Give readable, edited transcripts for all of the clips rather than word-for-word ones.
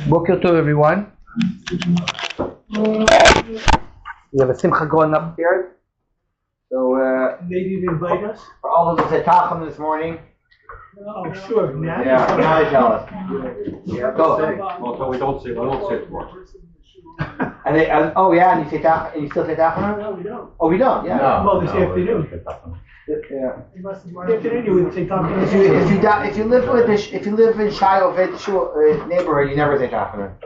Boker Tov, everyone. We have a simcha going upstairs. So, maybe you invite us? for all of us at Tacham this morning. Oh, sure. Now Now they tell us. Yeah, Go. so we don't say it tomorrow. And they, and you say Tacham, and you still say Tacham? No, we don't. Oh, we don't, yeah. Well, this afternoon. Yeah. This afternoon you would say talking. If you live in Shiloh neighborhood, you never say Tacham.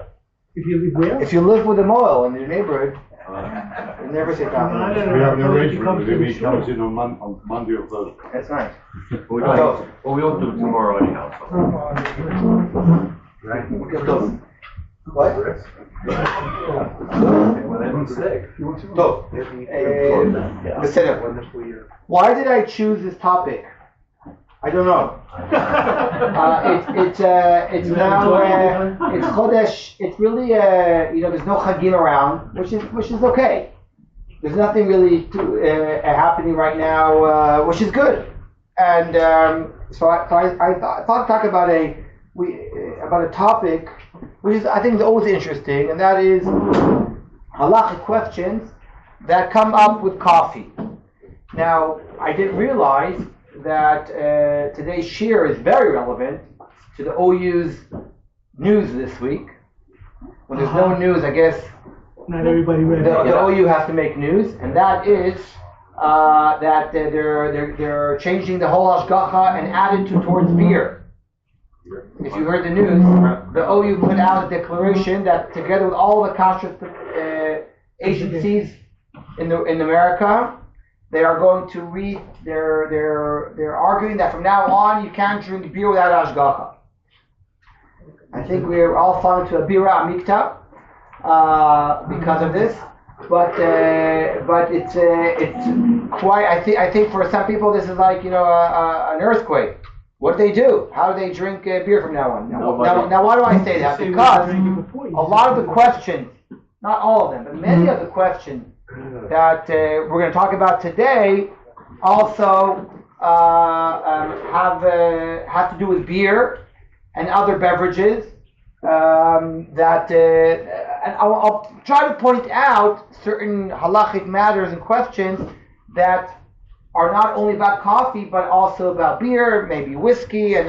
If you live where? If you live with a moel in your neighborhood, you never say Tacham. We have an arrangement with him. He comes in on Monday or Thursday. That's nice. We don't do it tomorrow anyhow. What? Why did I choose this topic? I don't know. It's now it's Chodesh. It's really there's no Chagim around, which is okay. There's nothing really happening right now, which is good. And so I thought to talk about a topic which is I think is always interesting, and that is halachic questions that come up with coffee. Now, I didn't realize that today's shir is very relevant to the OU's news this week. When there's no news, I guess not everybody read the OU has to make news, and that is that they're changing the whole hashgacha and attitude towards beer. If you heard the news, the OU put out a declaration that together with all the kashrut agencies in America, they are going to they're arguing that from now on you can't drink beer without hashgacha. I think we're all falling to a bira amikta because of this, but it's quite. I think for some people this is like an earthquake. What do they do? How do they drink beer from now on? Now, why do I say that? Because a lot of the questions, not all of them, but many of the questions that we're going to talk about today also have to do with beer and other beverages. And I'll try to point out certain halachic matters and questions that are not only about coffee but also about beer, maybe whiskey, and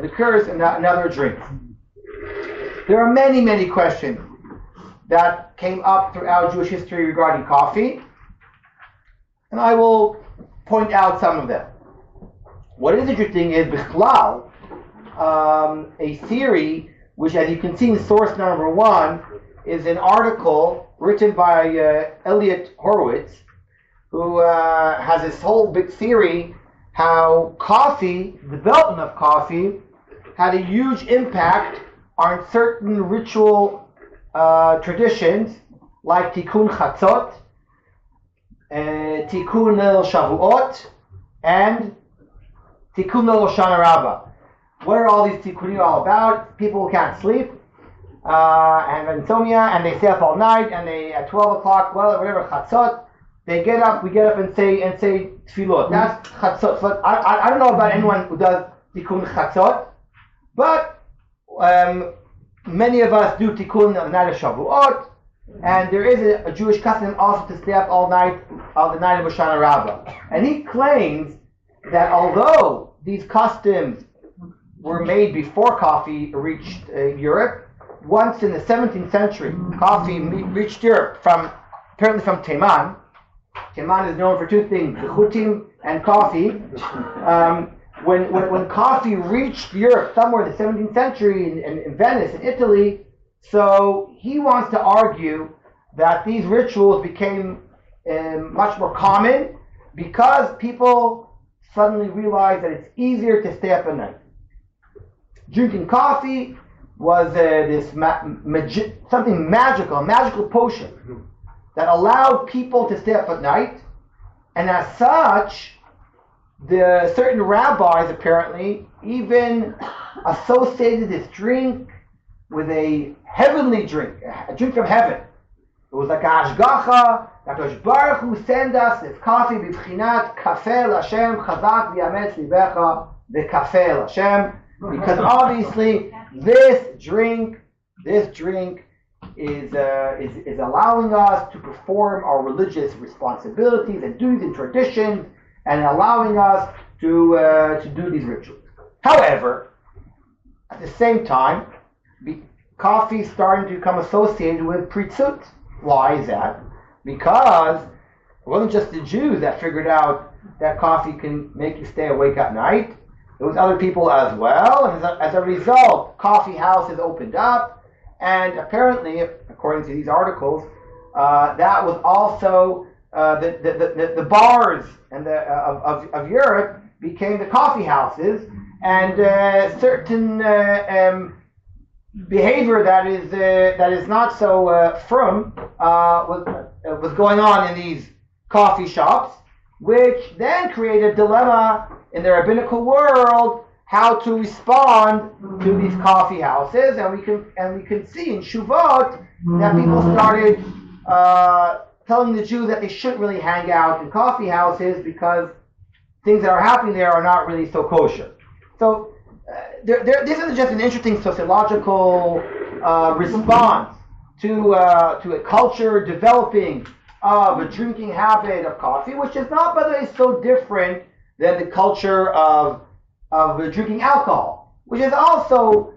liqueurs and other drinks. There are many, many questions that came up throughout Jewish history regarding coffee, and I will point out some of them. What is interesting is Bichlal, a theory which, as you can see in source number 1, is an article written by Elliot Horowitz, who has this whole big theory how coffee, the development of coffee, had a huge impact on certain ritual traditions like Tikkun Chatzot, Tikkun El Shavuot, and Tikkun El Hoshana Rabbah. What are all these tikkunim all about? People who can't sleep and have insomnia, and they stay up all night, and they at 12 o'clock, whatever Chatzot, we get up and say tefillot. That's chatzot. So I don't know about anyone who does tikkun chatzot, but many of us do tikkun on the night of Shavuot, and there is a Jewish custom also to stay up all night on the night of Hoshana Rabbah. And he claims that although these customs were made before coffee reached Europe, once in the 17th century, coffee reached Europe apparently from Teiman. Teiman is known for two things, the chutim and coffee. When coffee reached Europe somewhere in the 17th century in Venice, in Italy, so he wants to argue that these rituals became much more common because people suddenly realized that it's easier to stay up at night. Drinking coffee was something magical, a magical potion that allowed people to stay up at night, and as such, the certain rabbis apparently even associated this drink with a heavenly drink, a drink from heaven. It was like a hashgacha that Kadosh Baruch Hu sent us this coffee b'bchinat kafeh l'Hashem chazak v'yametz libecha v'kafeh l'Hashem. because obviously this drink is allowing us to perform our religious responsibilities and duties and traditions, and allowing us to do these rituals. However, at the same time, coffee is starting to become associated with pritzut. Why is that? Because it wasn't just the Jews that figured out that coffee can make you stay awake at night. There was other people as well, and as a result, coffee houses opened up, and apparently, according to these articles, that was also the bars and of Europe became the coffee houses, and certain behavior that is not so firm was going on in these coffee shops, which then created a dilemma in the rabbinical world how to respond to these coffee houses, and we can see in Shuvot that people started telling the Jews that they shouldn't really hang out in coffee houses because things that are happening there are not really so kosher. So this is just an interesting sociological response to a culture developing of a drinking habit of coffee, which is not, by the way, so different than the culture of drinking alcohol, which is also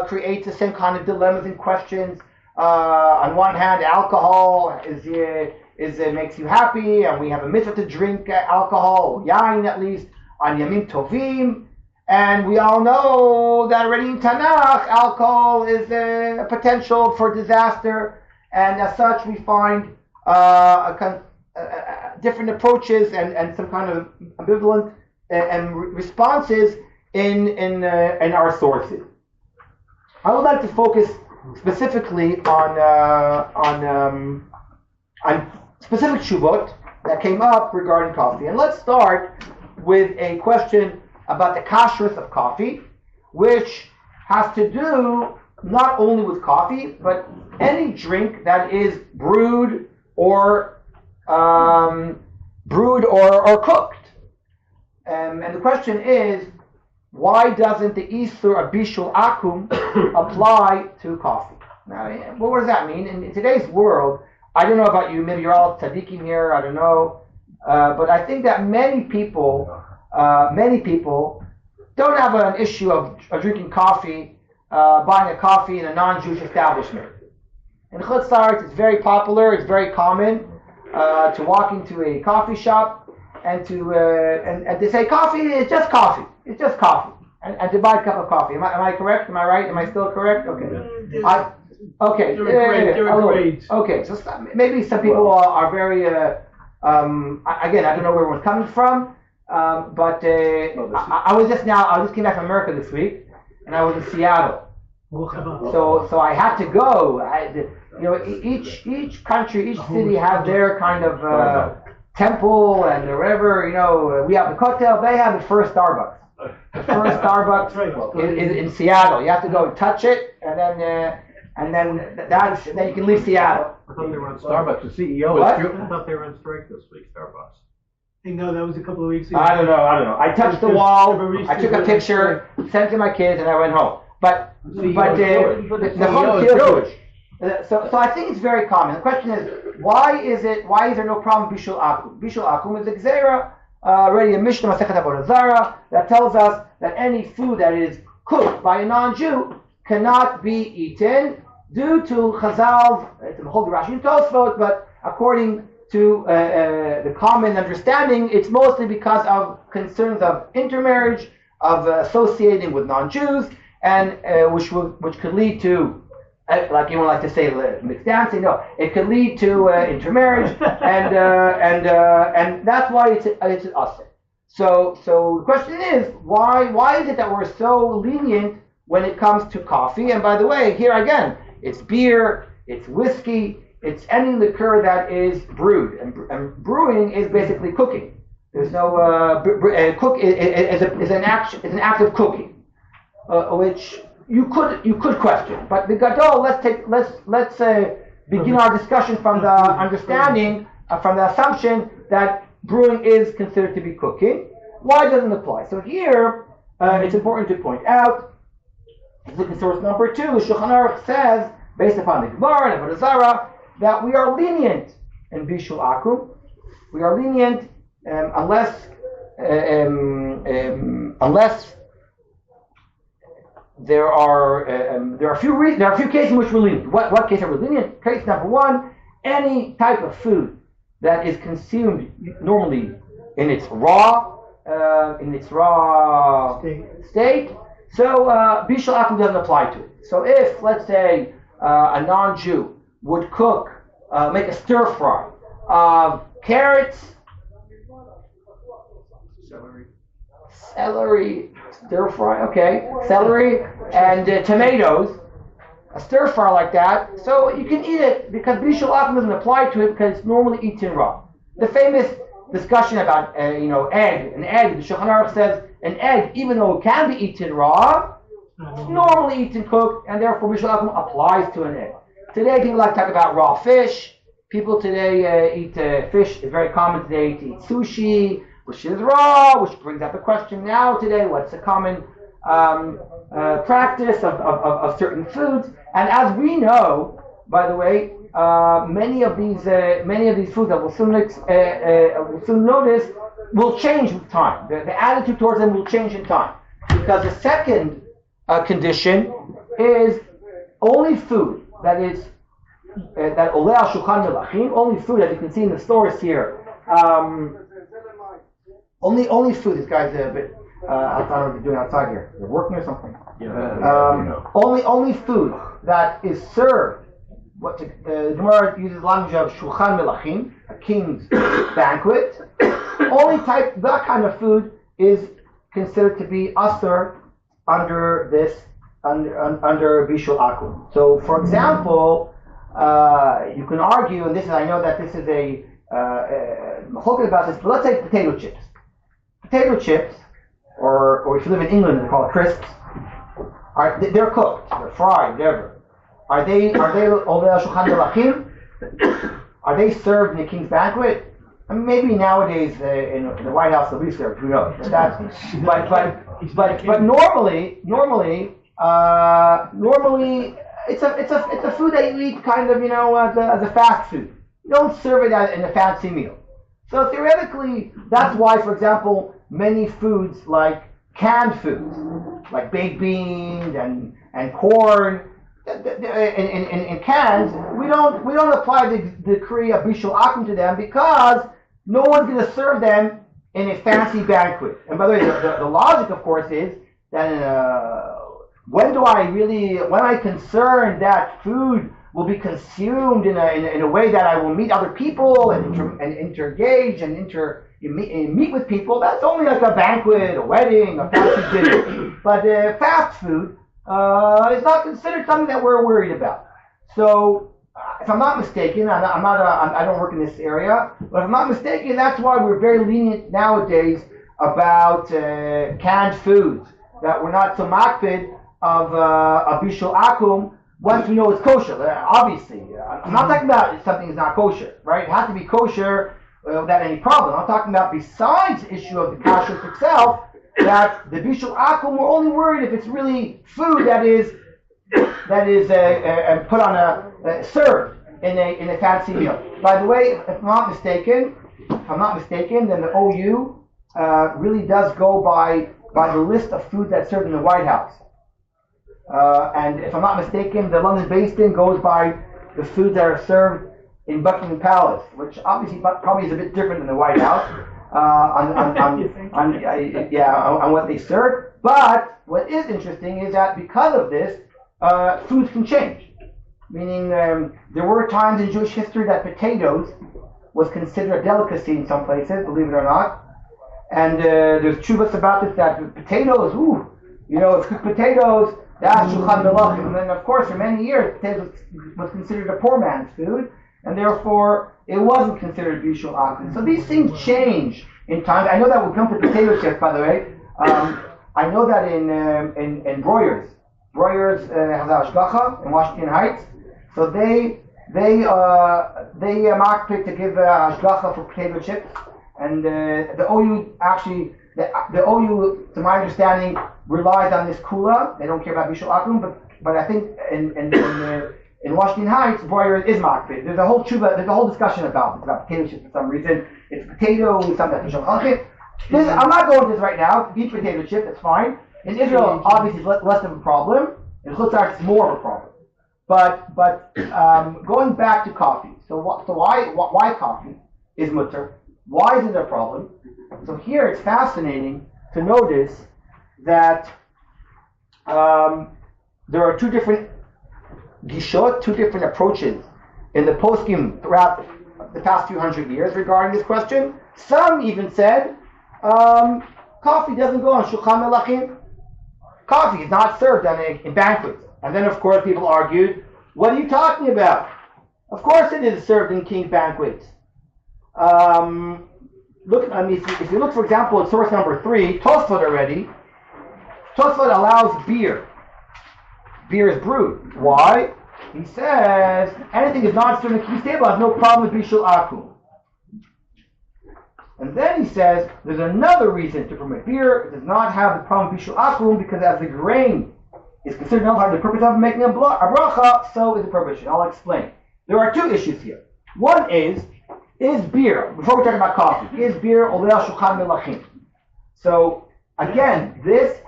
creates the same kind of dilemmas and questions. On one hand, alcohol makes you happy, and we have a mitzvah to drink alcohol, yain at least, on Yamim Tovim. And we all know that already in Tanakh, alcohol is a potential for disaster, and as such, we find different approaches and some kind of ambivalent and responses in our sources. I would like to focus specifically on specific shuvot that came up regarding coffee, and let's start with a question about the kashrus of coffee, which has to do not only with coffee, but any drink that is brewed or cooked. And the question is, why doesn't the Isur of Bishul Akum apply to coffee? Now, what does that mean? In today's world, I don't know about you, maybe you're all tzaddikim here, I don't know, but I think that many people don't have an issue of drinking coffee, buying a coffee in a non-Jewish establishment. In Chutz La'aretz, it's very popular, it's very common to walk into a coffee shop and to say coffee is just coffee, it's just coffee, and to buy a cup of coffee. Am I correct? Am I right? Am I still correct? Okay. Okay, so maybe some people are very again, I don't know where everyone's coming from. But I just came back from America this week, and I was in Seattle. So I had to go. Each country, each city has their kind of temple and whatever. We have the cocktail. They have the first Starbucks. The first Starbucks is in Seattle. You have to go and touch it, and then you can leave Seattle. I thought they were on Starbucks. The CEO What? I thought they were on strike this week, Starbucks. No, that was a couple of weeks ago. I don't know. I touched the wall. I took a picture, sent it to my kids, and I went home. But the whole is Jewish. So I think it's very common. The question is, why is there no problem with Bishul Akum? Bishul Akum is a Gzeira, already a Mishnah Masechet Avodah Zarah, that tells us that any food that is cooked by a non-Jew cannot be eaten due to Chazal, it's the whole Rashi and Tosfot, but according to the common understanding, it's mostly because of concerns of intermarriage, of associating with non-Jews, and which could lead to, like you like to say, mixed dancing. No, it could lead to intermarriage, and that's why it's an usher. So the question is, why is it that we're so lenient when it comes to coffee? And by the way, here again, it's beer, it's whiskey. It's any liquor that is brewed, and brewing is basically cooking. There's no cook is an act of cooking, which you could question. But the gadol, let's begin our discussion from the understanding, from the assumption that brewing is considered to be cooking. Why doesn't it apply? So here it's important to point out, look at source number 2, Shulchan Aruch says, based upon the Gemara and Avodah Zarah, that we are lenient in Bishul Akum. We are lenient unless there are a few cases in which we're lenient. What case are we lenient? Case number 1: any type of food that is consumed normally in its raw state. So Bishul Akum doesn't apply to it. So if, let's say, a non-Jew would cook, make a stir fry of carrots, celery, stir fry, okay, celery and tomatoes, a stir fry like that, so you can eat it because Bishul Akum doesn't apply to it because it's normally eaten raw. The famous discussion about egg, the Shulchan Aruch says an egg, even though it can be eaten raw, it's normally eaten cooked, and therefore Bishul Akum applies to an egg. Today people like to talk about raw fish. People today eat fish. It's very common today to eat sushi, which is raw, which brings up the question now today, what's the common practice of certain foods? And as we know, by the way, many of these foods that we'll soon notice will change with time. The attitude towards them will change in time, because the second condition is only food that is that oleh al shulchan melachim, only food, as you can see in the stores here. Only food. This guy's a bit. I don't know what they're doing outside here. They're working or something. Only food that is served. What the Gemara uses language of shulchan melachim, a king's banquet. That kind of food is considered to be asur under Bishul Akum. So, for example, you can argue, and I know that this is a machloket about this, but let's say potato chips. Potato chips, or if you live in England, they call it crisps. They're cooked, they're fried, whatever. Are they oleh al shulchan melachim? Are they served in the king's banquet? I mean, maybe nowadays in the White House they'll be served. Who knows? But normally it's a food that you eat kind of as a fast food. You don't serve it in a fancy meal. So theoretically, that's why, for example, many foods like canned foods, like baked beans and corn, in cans, we don't apply the decree of Bishul Akum to them because no one's going to serve them in a fancy banquet. And by the way, the logic, of course, is that when I'm concerned that food will be consumed in a way that I will meet other people and interengage and meet with people, that's only like a banquet, a wedding, a fancy dinner. But fast food is not considered something that we're worried about. So, if I'm not mistaken, I don't work in this area, but if I'm not mistaken, that's why we're very lenient nowadays about canned foods, that we're not so makpid of Bishul Akum once we know it's kosher. Obviously, I'm not talking about if something is not kosher, right? It has to be kosher without any problem. I'm talking about besides the issue of the kashrus itself, that the Bishul Akum, we're only worried if it's really food that is put on served in a fancy meal. By the way, if I'm not mistaken, then the OU really does go by the list of food that's served in the White House. And if I'm not mistaken, the London Based In goes by the foods that are served in Buckingham Palace, which obviously probably is a bit different than the White House on what they serve. But what is interesting is that because of this, foods can change. Meaning, there were times in Jewish history that potatoes was considered a delicacy in some places, believe it or not. And there's tshuvas about this, that potatoes, it's cooked potatoes, that's shulchan melachim. And then, of course, for many years, potatoes was considered a poor man's food, and therefore it wasn't considered bishul akum. So these things change in time. I know that we'll come to potato chips, by the way. I know that in Breuer's has hashgacha in Washington Heights, so they makpid to give hashgacha for potato chips, and the OU actually the OU, to my understanding, relies on this kula. They don't care about bishul akum, but I think in Washington Heights, broiler is makbid. There's a whole discussion about it. It's about potato chips for some reason. It's potato, something bishul akum. I'm not going to this right now. Eat potato chip, it's fine. In Israel, obviously, it's less of a problem. In Chutzar, it's more of a problem. But going back to coffee. So why coffee is mutter? Why isn't there a problem? So here it's fascinating to notice that there are two different gishot, two different approaches in the poskim throughout the past few hundred years regarding this question. Some even said coffee doesn't go on shulchan melachim. Coffee is not served in banquets. And then, of course, people argued, what are you talking about? Of course it is served in king banquets. If you look, for example, at source number 3, Tosfot already, Tosfot allows beer. Beer is brewed. Why? He says, anything is not served in a king's table has no problem with bishul akum. And then he says, there's another reason to permit beer. It does not have the problem with bishul akum because as the grain is considered not part of the purpose of making a bracha, so is the prohibition. I'll explain. There are two issues here. One is beer, before we talk about coffee, is beer oleh shulchan melachim? So again, this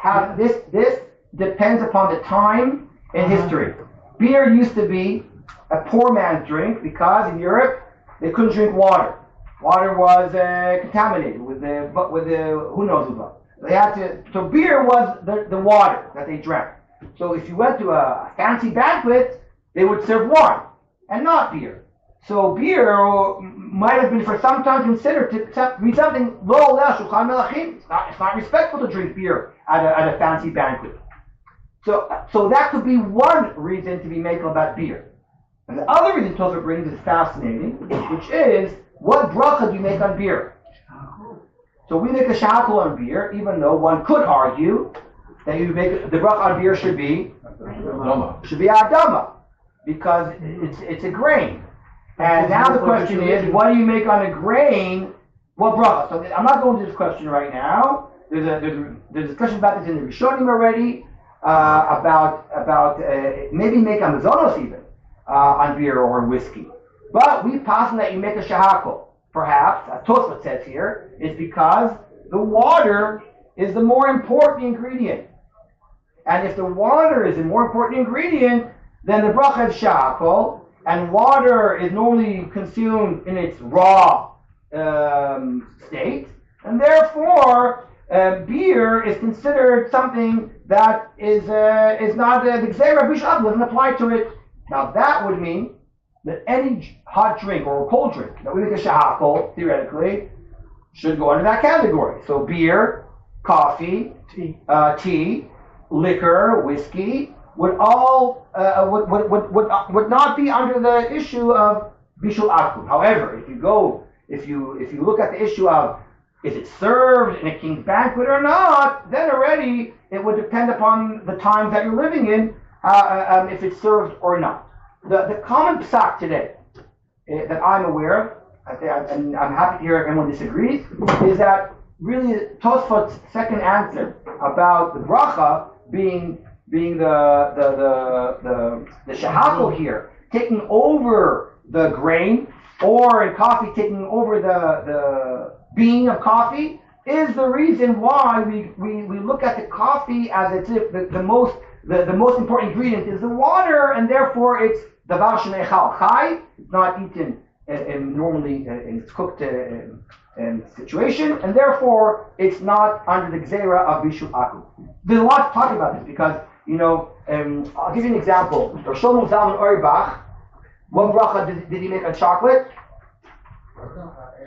depends upon the time and history. Beer used to be a poor man's drink because in Europe they couldn't drink water. Water was contaminated with the who knows what. They had to. So beer was the water that they drank. So if you went to a fancy banquet, they would serve wine and not beer. So beer might have been for some time considered to be something lo oleh shulchan melachim. It's not respectful to drink beer at a fancy banquet. So that could be one reason to be makel about beer. And the other reason Tosfot brings is fascinating, which is what bracha do you make on beer? So we make a shakol on beer, even though one could argue that you make the bracha on beer should be adama, because it's a grain. And now the question is, what do you make on a grain? What bracha? So I'm not going to this question right now. There's a discussion about this in the Rishonim already about maybe make a mazonos even on beer or whiskey. But we pass on that you make a shahakol. Perhaps, as Tosfot says here, is because the water is the more important ingredient. And if the water is the more important ingredient, then the bracha is shahakol, and water is normally consumed in its raw state, and therefore beer is considered something that is not the gzeira bishul doesn't apply to it. Now that would mean that any hot drink or a cold drink that we make a shahakol, theoretically, should go under that category. So beer, coffee, tea, liquor, whiskey would all would not be under the issue of bishul akum. However, if you look at the issue of is it served in a king's banquet or not, then already it would depend upon the times that you're living in if it's served or not. The common psak today that I'm aware of, and I'm happy to hear everyone disagrees, is that really Tosfot's second answer about the bracha being the shahakol here, taking over the grain, or in coffee taking over the bean of coffee, is the reason why we look at the coffee as it's if the most important ingredient is the water, and therefore it's davar shemechal chai. It's not eaten normally in its cooked situation, and therefore it's not under the gzeira of bishul akum. There's a lot to talk about this because I'll give you an example. Rosh Shlomo Zalman Auerbach, what bracha did he make on chocolate?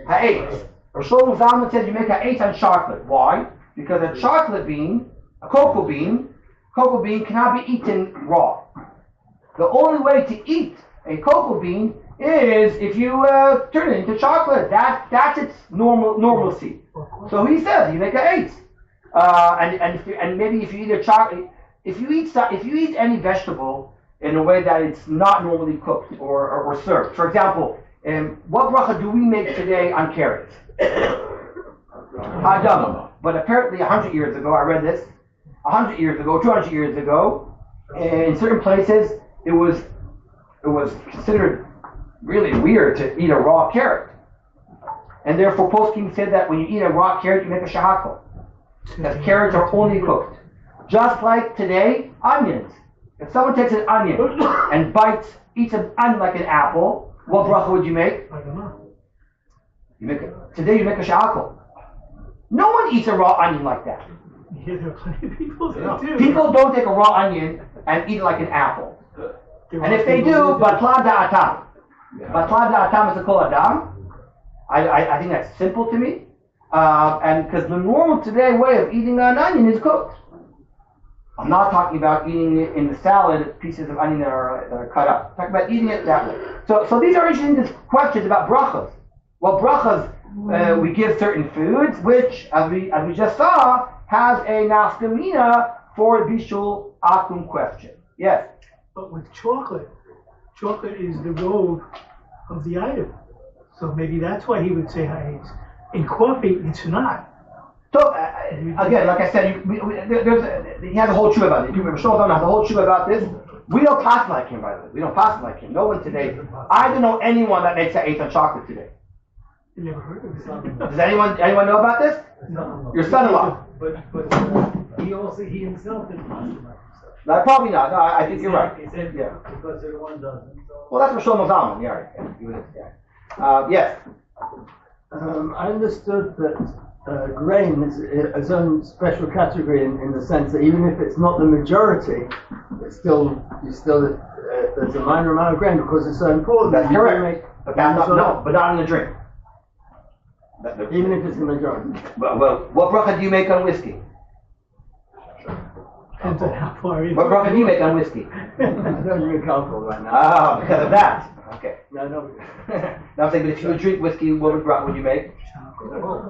Ha'etz. Rosh Shlomo Zalman says you make ha'etz on chocolate. Why? Because a chocolate bean, a cocoa bean cannot be eaten raw. The only way to eat a cocoa bean is if you turn it into chocolate. That's its normalcy. So he says you make ha'etz. And maybe if you eat a chocolate, if you eat any vegetable in a way that it's not normally cooked or served. For example, what bracha do we make today on carrots? Adama. but apparently 100 years ago, I read this, 100 years ago, 200 years ago, in certain places, it was considered really weird to eat a raw carrot. And therefore, poskim said that when you eat a raw carrot, you make a shahakol. Because carrots are only cooked. Just like today, onions. If someone takes an onion and eats an onion like an apple, what bracha would you make? I don't know. Today you make a shahakol. No one eats a raw onion like that. Yeah, there are plenty of people that do. People don't take a raw onion and eat it like an apple. And if they do, batla da'atam. Batla da'atam is a kol adam. I think that's simple to me. And because the normal today way of eating an onion is cooked. I'm not talking about eating it in the salad, pieces of onion that are cut up. I'm talking about eating it that way. So these are interesting questions about brachas. Well, brachas, we give certain foods, which, as we just saw, has a nafkamina for bishul akum question. Yes? But with chocolate is the robe of the item. So maybe that's why he would say ha'etz. In coffee, it's not. So, again, like I said, he has a whole tshuva about it. People has a whole tshuva about this. We don't pass like him, by the way. We don't pass like him. No one today. I don't know anyone that makes ha'etz on chocolate today. You never heard of it. Does anyone know about this? No. Your son-in-law. But he himself didn't pass it like himself. No, probably not. No, I think you're right. He said Yeah. because everyone doesn't. So. Well, that's for Shlomo Zalman. Yeah. Yes. I understood that grain is its own special category in the sense that even if it's not the majority, it's still there's a minor amount of grain because it's so important. That's correct. But that's not in the drink. Even if it's the majority. Well, what bracha do you make on whiskey? Depends on how far in. What bracha do you make on whiskey? I don't drink alcohol right now. Ah, because of that. Okay. No. Now I'm saying, but if you would drink whiskey, what bracha would you make?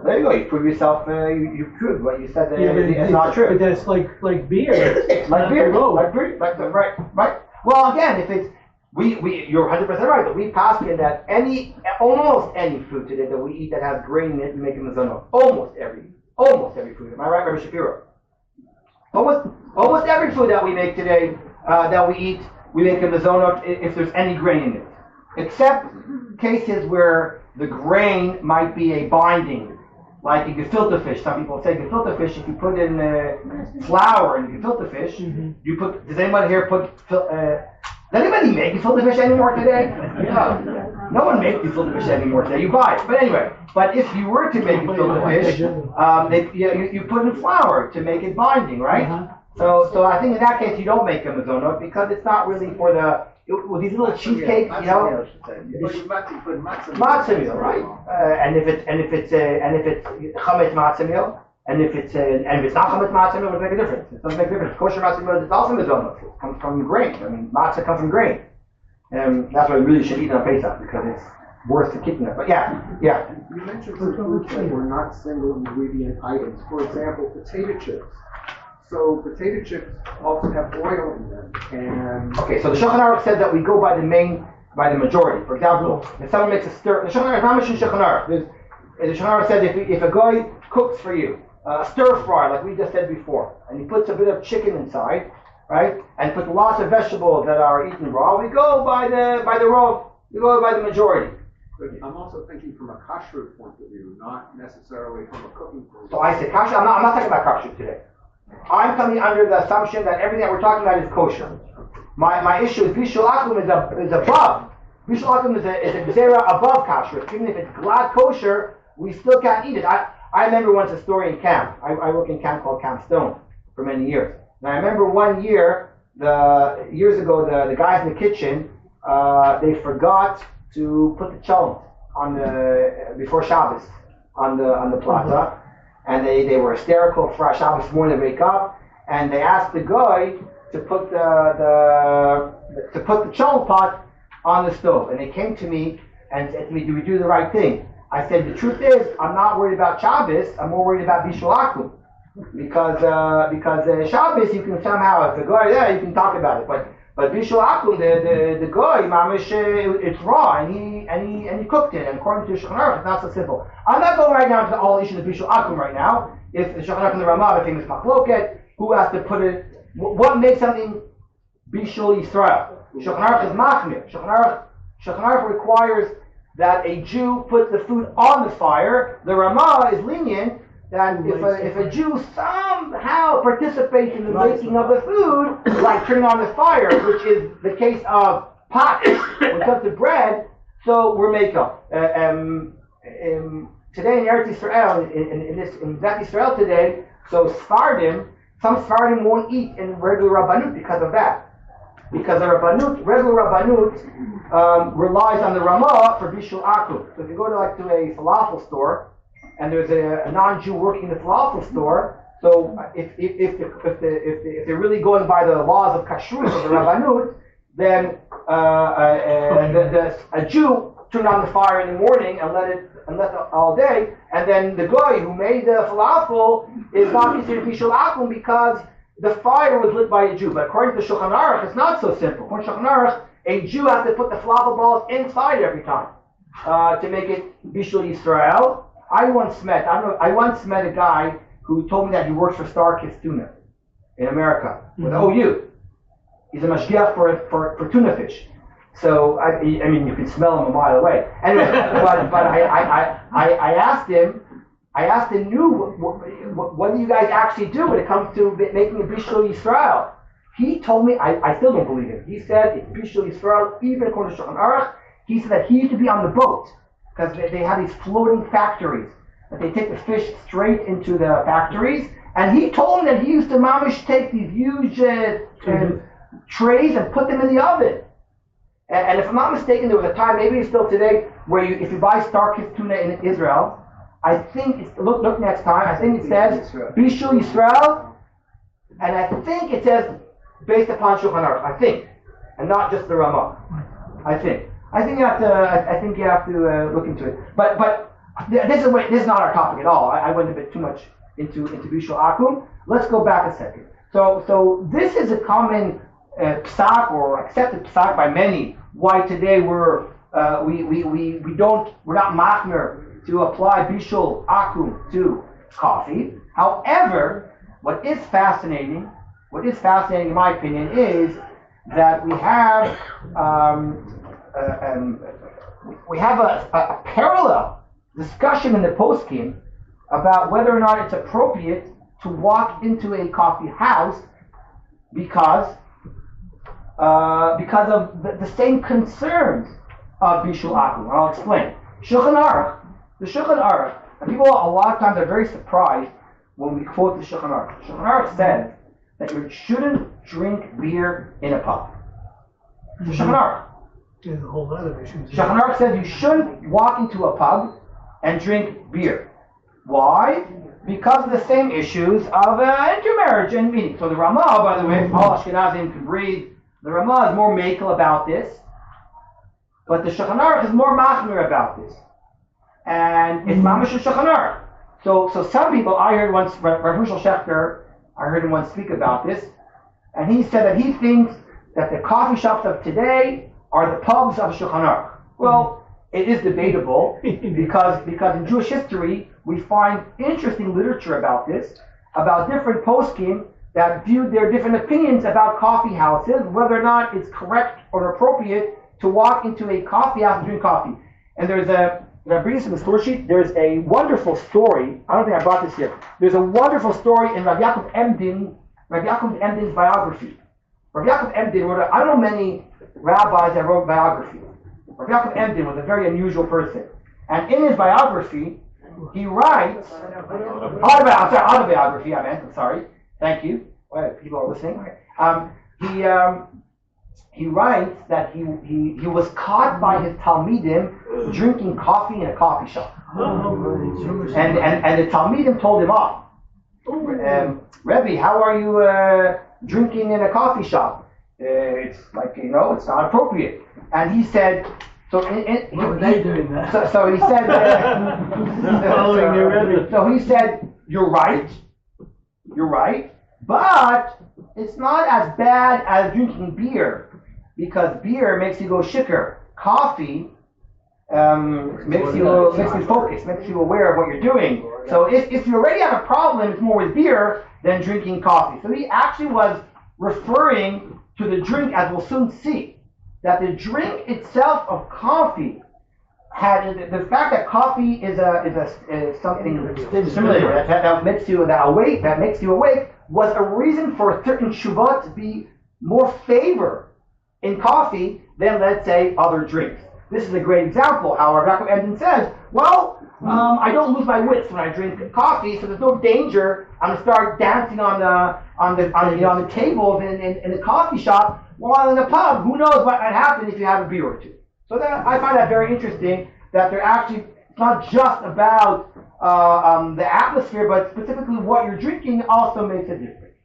There you go. You prove yourself. You proved what you said. That it's not true. But that's like beer. Like beer. Right. Well, again, if it's you're 100% right. But we pass in that almost any food today that we eat that has grain in it, we make in the zona. Almost every food. Am I right, Rabbi Shapiro? Almost every food that we make today, that we eat, we make in the zona if there's any grain in it. Except cases where the grain might be a binding, like in gefilte fish. Some people say gefilte fish, if you put in flour in gefilte fish, does anybody here does anybody make gefilte fish anymore today? No one makes gefilte fish anymore today. You buy it. But anyway, if you were to make gefilte fish, you put in flour to make it binding, right? Uh-huh. So I think in that case you don't make a mazonot because it's not really for these little cheesecakes, matzah meal, right? And if it's chametz matzah meal, and if it's not chametz matzah meal, it doesn't make a difference. It doesn't make a difference. Kosher matzah meal is also mazonot. It comes from grain. I mean, matzah comes from grain, and that's why we really should eat it on Pesach because it's worth the kicking it. But yeah. You mentioned some foods that were not single ingredient items. For example, potato chips. So potato chips often have oil in them, and okay. So the Shulchan Aruch said that we go by the majority. For example, if someone makes a stir, the Shulchan Aruch, the Shulchan Aruch said if a guy cooks for you a stir fry, like we just said before, and he puts a bit of chicken inside, right, and puts lots of vegetables that are eaten raw, we go by the raw. We go by the majority. But I'm also thinking from a kashrut point of view, not necessarily from a cooking point of view. So I said kashrut. I'm not talking about kashrut today. I'm coming under the assumption that everything that we're talking about is kosher. My issue is bishul akum is above. Bishul akum is a gzera above kashrut. Even if it's glad kosher, we still can't eat it. I remember once a story in camp. I worked in camp called Camp Stone for many years. And I remember one year, years ago, the guys in the kitchen, they forgot to put the cholent on before Shabbos on the plaza. And they were hysterical. For Shabbos morning they wake up and they asked the guy to put the cholent pot on the stove. And they came to me and said to me, "Do we do the right thing?" I said, "The truth is, I'm not worried about Shabbos. I'm more worried about bishul akum, because Shabbos you can somehow, if the guy you can talk about it, but bishul akum the guy mamish it's raw and he cooked it, and according to Shulchan Aruch it's not so simple. I'm not going right now into the whole issue of bishul akum right now. if the Shulchan Aruch and the Ramah, the famous Machloket, who has to put it, what makes something Bishul Yisrael? Shulchan Aruch is Machmir. Shulchan Aruch requires that a Jew put the food on the fire. The Ramah is lenient that if a Jew somehow participates in the making of the food, like turning on the fire, which is the case of pot when it comes to bread, so we're makel. Today in Eretz Yisrael, in Eretz Yisrael today, so some Sephardim won't eat in regular Rabbanut because of that. Because the regular Rabbanut relies on the Ramah for Bishul Akum. So if you go to a falafel store, and there's a non-Jew working in the falafel store, so if they're really going by the laws of kashrut of the Rabbanut, then a Jew turned on the fire in the morning and left it all day, and then the guy who made the falafel is not considered Bishul Akum because the fire was lit by a Jew. But according to the Shulchan Aruch, it's not so simple. According to Shulchan Aruch, a Jew has to put the falafel balls inside every time to make it Bishul Yisrael. I once met a guy who told me that he works for Star Kiss Tuna in America with OU. He's a mashgiach for tuna fish. So I mean, you can smell him a mile away. Anyway, but I asked him, what do you guys actually do when it comes to making a Bishul Yisrael? He told me, I still don't believe him. He said it's Bishul Yisrael, even according to Shulchan Aruch. He said that he used to be on the boat because they have these floating factories that they take the fish straight into the factories. And he told me that he used to mamish take these huge trays and put them in the oven. And if I'm not mistaken, there was a time, maybe it's still today, where if you buy Starkist tuna in Israel, I think it's look next time. I think it says Bishul Yisrael, and I think it says based upon Shulchan Aruch. I think, and not just the Ramah. I think you have to look into it. But this is not our topic at all. I went a bit too much into Bishul Akum. Let's go back a second. So this is a common psak or accepted psak by many. Why today we're not machmer to apply Bishul Akum to coffee. However, what is fascinating in my opinion is that we have a parallel discussion in the poskim about whether or not it's appropriate to walk into a coffee house because of the same concerns of Bishul Akum. I'll explain. The Shulchan Aruch, and people a lot of times are very surprised when we quote the Shulchan Aruch. The Shulchan Aruch says that you shouldn't drink beer in a pub. The Shulchan Aruch. There's a whole lot of issues. Shulchan Aruch says you shouldn't walk into a pub and drink beer. Why? Because of the same issues of intermarriage and meeting. So the Ramah, by the way, all Ashkenazim can breathe. The Ramah is more makel about this, but the Shulchan Aruch is more machmir about this. And it's mamish Shulchan Aruch. So some people, I heard once, Rav Hershel Schechter, I heard him once speak about this, and he said that he thinks that the coffee shops of today are the pubs of Shulchan Aruch. Well, it is debatable because in Jewish history we find interesting literature about this, about different poskim that viewed their different opinions about coffee houses, whether or not it's correct or appropriate to walk into a coffee house and drink coffee. And there's a wonderful story. I don't think I brought this here. There's a wonderful story in Rav Yaakov Emdin's biography. Rav Yaakov Emdin wrote, I don't know many rabbis that wrote biographies. Rav Yaakov Emdin was a very unusual person. And in his biography, he writes, autobiography, I'm sorry. Thank you. Well, people are listening. He writes that he was caught by his Talmidim drinking coffee in a coffee shop. And the Talmidim told him off. Rabbi, how are you drinking in a coffee shop? It's like, it's not appropriate. And he said, so he said, you're right, but it's not as bad as drinking beer, because beer makes you go shikker. Coffee makes you focus, makes you aware of what you're doing. So if you already have a problem, it's more with beer than drinking coffee. So he actually was referring to the drink, as we'll soon see, that the drink itself of coffee had the fact that coffee is something similar that makes you awake was a reason for certain shuvot to be more favor in coffee than, let's say, other drinks. This is a great example. How Rabbi Edmund says, well, I don't lose my wits when I drink coffee, so there's no danger. I'm gonna start dancing on the tables in the coffee shop while in the pub. Who knows what might happen if you have a beer or two? So I find that very interesting. That they're actually, it's not just about the atmosphere, but specifically what you're drinking also makes a difference.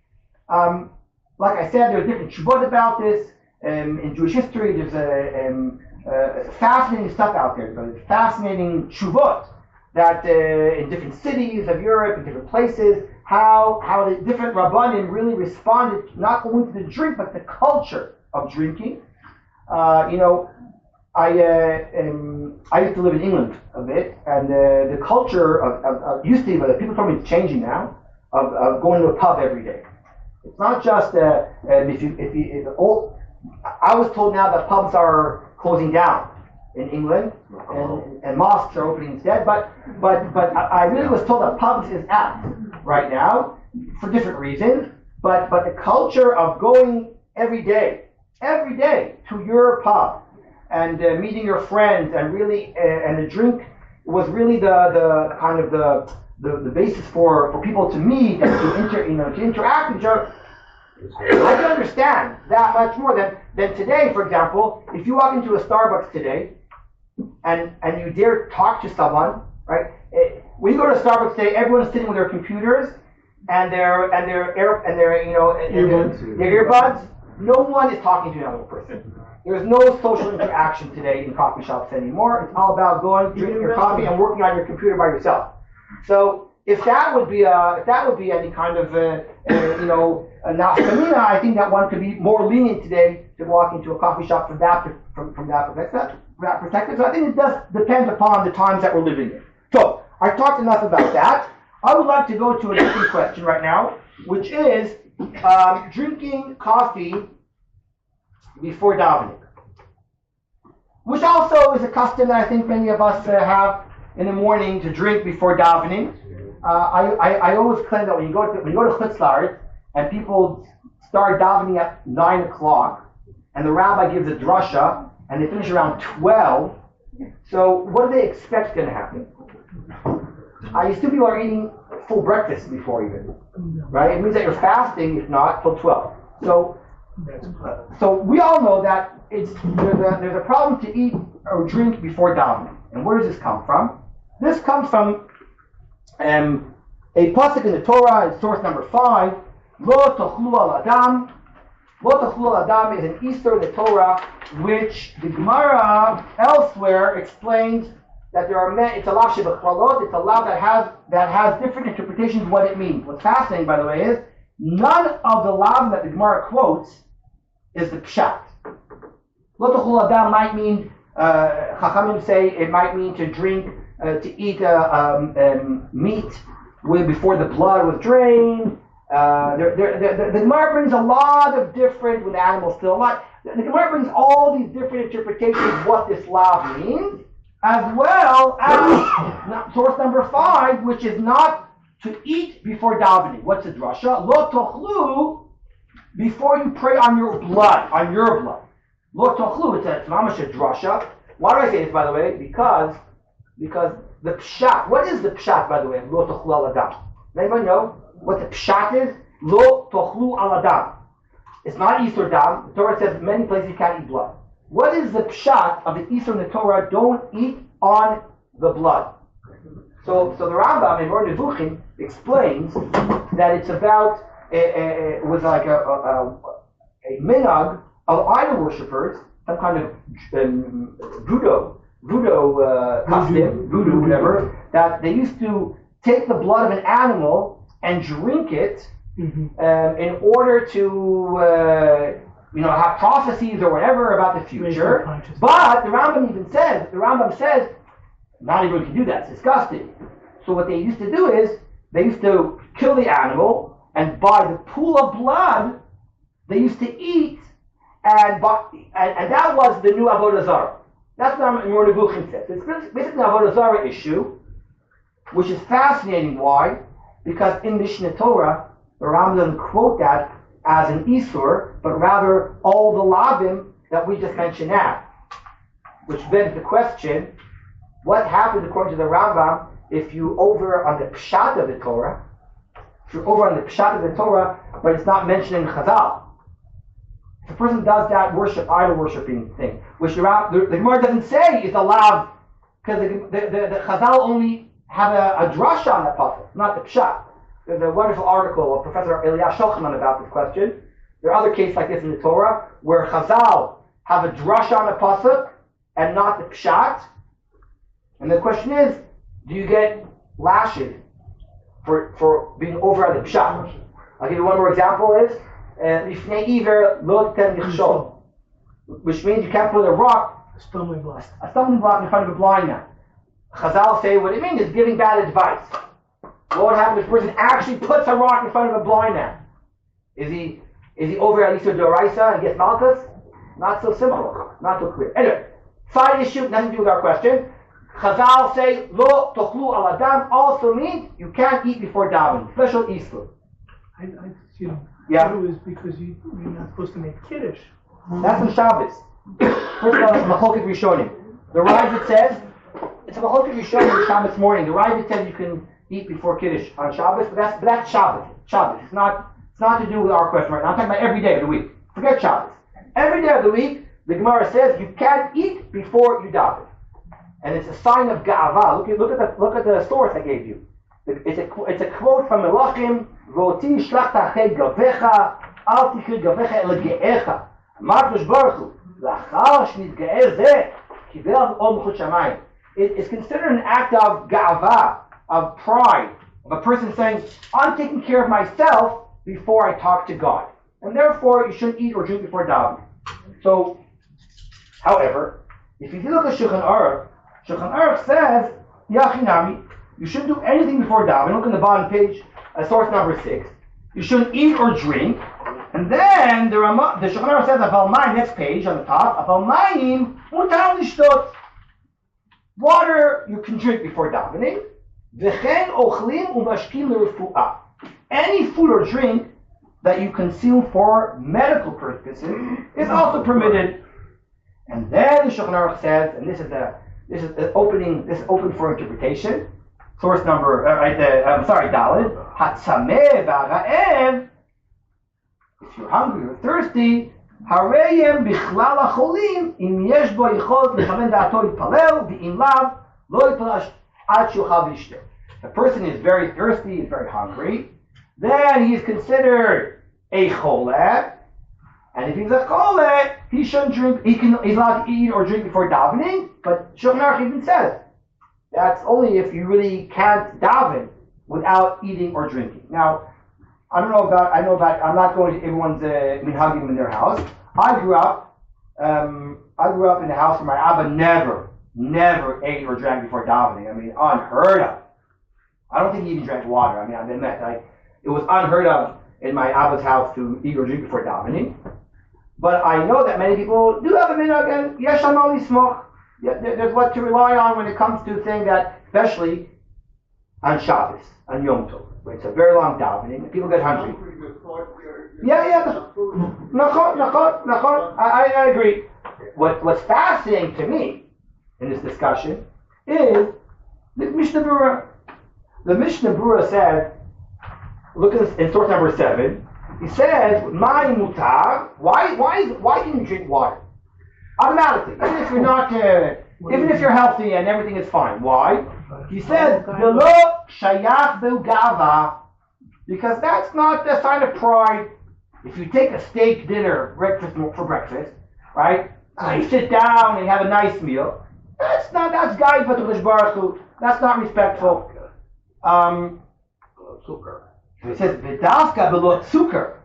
Like I said, there's different shuvot about this. In Jewish history, there's fascinating stuff out there. There's fascinating shuvot that in different cities of Europe, in different places, how the different rabbanim really responded not only to the drink, but the culture of drinking. I used to live in England a bit, and the culture of used to be, but people told me it's changing now, of going to a pub every day. It's not just I was told now that pubs are closing down in England, and mosques are opening instead. But I really was told that pubs is out right now for different reasons. But the culture of going every day to your pub and meeting your friends and really and the drink was really the kind of the basis for people to meet and to interact with each other. I can understand that much more than today. For example, if you walk into a Starbucks today and you dare talk to someone, right? When you go to Starbucks today, everyone's sitting with their computers and their earbuds. No one is talking to another person. There's no social interaction today in coffee shops anymore. It's all about going, drinking your coffee, and working on your computer by yourself. So if that would be any kind of a nafkamina, I think that one could be more lenient today to walk into a coffee shop from that perspective. So I think it does depend upon the times that we're living in. So I've talked enough about that. I would like to go to a different question right now, which is drinking coffee before davening, which also is a custom that I think many of us have in the morning to drink before davening. I always claim that when you go to Chutz La'aretz and people start davening at 9 o'clock, and the rabbi gives a drasha, and they finish around 12. So what do they expect is going to happen? I assume people are eating full breakfast before even, right? It means that you're fasting, if not, till 12. So we all know that there's a problem to eat or drink before davening. And where does this come from? This comes from a pasuk in the Torah, in source number 5. Lo tochlu al adam. Lo tochlu al adam is an Easter in the Torah, which the Gemara elsewhere explains that there are it's a lav shebechalot. It's a lav that has different interpretations of what it means. What's fascinating, by the way, is none of the lav that the Gemara quotes is the pshat. Lo tochlu al adam might mean, Chachamim say it might mean to drink, to eat meat before the blood was drained. The Gemara brings a lot of different, with animals still alive. The Gemara brings all these different interpretations of what this lav means, as well as source number 5, which is not to eat before davening. What's the drasha? Lo tochlu, before you pray on your blood, Lo tochlu, it's mamash a drasha. Why do I say this, by the way? Because the pshat, what is the pshat, by the way? Lo tochlu al adam. Does anybody know what the pshat is? Lo tochlu al adam. It's not Isur dam. The Torah says in many places you can't eat blood. What is the pshat of the Isur in the Torah? Don't eat on the blood. So the Rambam in Or Nevuchim explains that it's about it was like a minhag of idol worshippers, some kind of voodoo custom, voodoo, whatever, that they used to take the blood of an animal and drink it in order to have prophecies or whatever about the future. But the Rambam says, not everyone can do that. It's disgusting. So what they used to do is, they used to kill the animal, and by the pool of blood, they used to eat, and that was the new Avodah Zarah. That's what Amor Nebuchim says. It's basically an Avodah Zarah issue, which is fascinating. Why? Because in Mishnah Torah, the Rambam doesn't quote that as an Isur, but rather all the Lavim that we just mentioned now. Which begs the question, what happens according to the Rambam if you over on the Pshat of the Torah, if you're over on the Pshat of the Torah, but it's not mentioned in Chazal? If a person does that idol worshiping thing, which the Gemara doesn't say is allowed, because the Chazal only have a drasha on that pasuk, not the Pshat. There's a wonderful article of Professor Eliyahu Shulchman about this question. There are other cases like this in the Torah, where Chazal have a drasha on the pasuk, and not the Pshat. And the question is, do you get lashes for being over at the Pshat? I'll give you one more example is, Lifnei Iver Lo Ten Yichshol, which means you can't put a stumbling block in front of a blind man. Chazal say what it means is giving bad advice. What would happen if a person actually puts a rock in front of a blind man? Is he over at Isur Doraisa and gets Malchus? Not so simple, not so clear. Anyway, side issue, nothing to do with our question. Chazal say Lo Tochlu Al Adam also means you can't eat before davening. Special Isur. I Yeah. thought it was because you're not supposed to make Kiddush. That's on Shabbos. First of all, it's Machlokes Rishonim. The Rabbi says, it's a Machlokes Rishonim on Shabbos morning. The Rabbi says you can eat before Kiddush on Shabbos, but that's Shabbos. It's not to do with our question right now. I'm talking about every day of the week. Forget Shabbos. Every day of the week, the Gemara says you can't eat before you daven. And it's a sign of Ga'ava. Look at the source I gave you. It's a quote from Melachim, V'oti shlach ta'achei gavecha, al tichri gavecha el ge'echa. Markush Baruch Hu, l'achar shnitge'eh zeh, kibel ol mechut shamayim. It's considered an act of Ga'ava, of pride, of a person saying, I'm taking care of myself before I talk to God. And therefore, you shouldn't eat or drink before davening. So, however, if you look at Shulchan Aruch says, Yachinami, you shouldn't do anything before davening. Look on the bottom page, source number 6. You shouldn't eat or drink. And then the Shulchan Aruch says, Aval Mayim, next page on the top, Aval Mayim, mutar lishtot. Water you can drink before davening. V'chen ochlim u'mashkim l'refu'ah. Any food or drink that you consume for medical purposes is also permitted. And then the Shulchan Aruch says, and this is open for interpretation. Source number, Daled. Hatzameh v'ara'ev. If you're hungry or thirsty, hareyem bichlal hacholim im yesh bo yichol lechaven da'ato yitpalel v'im lav lo yitpalash ad shuchal v'yishteh. The person is very thirsty, is very hungry, then he is considered a choleh, and if he's a choleh, he shouldn't drink. He's allowed to eat or drink before davening, but Shulchan Aruch even says that's only if you really can't daven without eating or drinking. Now, I'm not going to everyone's minhagim in their house. I grew up in a house where my Abba never ate or drank before davening. I mean, unheard of. I don't think he even drank water. I mean, it was unheard of in my Abba's house to eat or drink before davening. But I know that many people do have a minhag, and yesh amal lismoch. There's what to rely on when it comes to things that, especially on Shabbos, on Yom Tov. It's a very long davening, and people get hungry. Yeah. Nachon. I agree. What's fascinating to me in this discussion is the Mishnah Berurah. The Mishnah Berurah said, look in source number 7, he says, "Ma'im mutar." Why can you drink water? Automatically, even if you're not, even if you're healthy and everything is fine. Why? He says, "V'lo shayach be'ugava," because that's not a sign of pride. If you take a steak dinner for breakfast, right? You sit down and you have a nice meal. That's Gai B'Tuch Baruch Hu. That's not respectful. It says V'davka below sugar.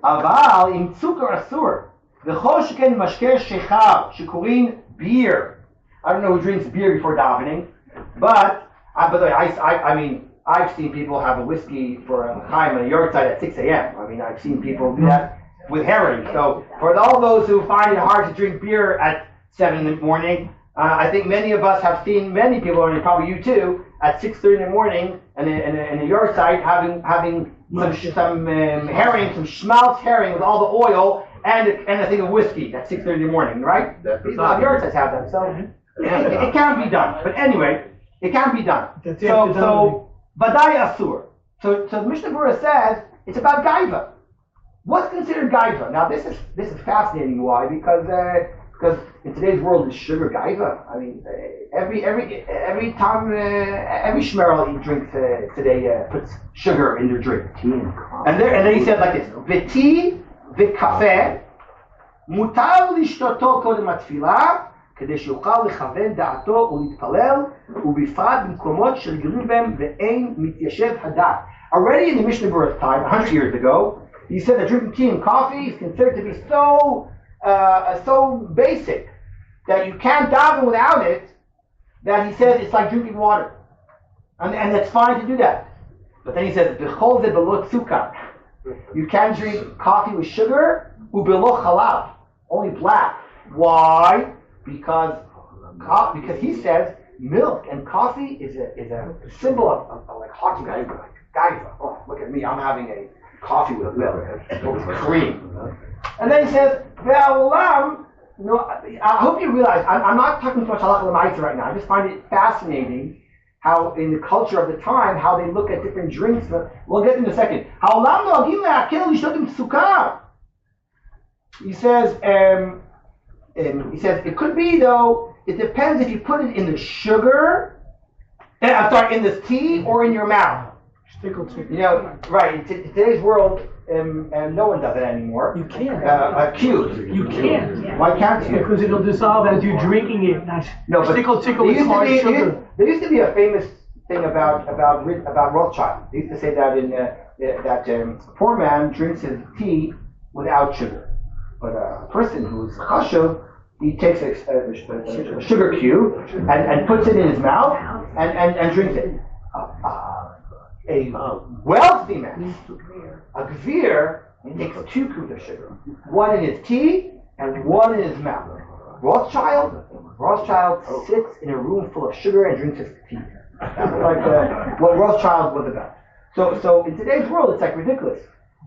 אבל עם צוקר אסור. וכל שכן משקה שכר, שקוראים beer. I don't know who drinks beer before davening, but by the way, I mean, I've seen people have a whiskey for a time on a yard side at 6 a.m. I mean, I've seen people do that with herring. So for all those who find it hard to drink beer at 7 in the morning, I think many of us have seen many people, and probably you too, at 6:30 in the morning in a yard site having some herring, some schmaltz herring with all the oil and a thing of whiskey at 6:30 in the morning, right? People have yard sites have that, so it can be done. But anyway, it can be done. So Vadai Asur. So the Mishnah Berurah says it's about gaiva. What's considered gaiva? Now this is fascinating. Why? Because in today's world is sugar gaiva. I mean, every time every shmerel drinks today puts sugar in their drink. And then he said like this: V'ti v'kafeh mutar lishtoto kodem atfilah כדי שיוכל לכוון דעתו ולהתפלל ובפרט במקומות שרגילים בהם ואין מתיישב הדעת. Already in the Mishnah Berurah's time, 100 years ago, he said that drinking tea and coffee is considered to be so basic that you can't daven without it, that he says it's like drinking water. And that's fine to do that. But then he says, B'chol ze b'lo tzukar. You can't drink coffee with sugar, u'b'lo chalav, only black. Why? Because he says milk and coffee is a symbol of like hot gaiva. Oh, look at me, I'm having a coffee with milk, with cream. And then he says, Ve'olam, I hope you realize, I'm not talking too much halacha l'maisa right now. I just find it fascinating how in the culture of the time, how they look at different drinks. But we'll get in a second. Ha'olam no'agim le'akel lishtot sukar. He says, it could be though, it depends if you put it in the sugar, in this tea or in your mouth. Right, in today's world, and no one does it anymore. You can't. Accused. You can't. Why can't you? Because it'll dissolve as you're drinking it. No, but tickle is hard sugar. There used to be a famous thing about Rothschild. They used to say that that poor man drinks his tea without sugar. But a person who's chashuv, he takes a sugar cube and puts it in his mouth and drinks it. A wealthy man, a gvir, he takes 2 cubes of sugar, one in his tea and one in his mouth. Rothschild sits in a room full of sugar and drinks his tea. That's like what Rothschild was about. So in today's world, it's like ridiculous.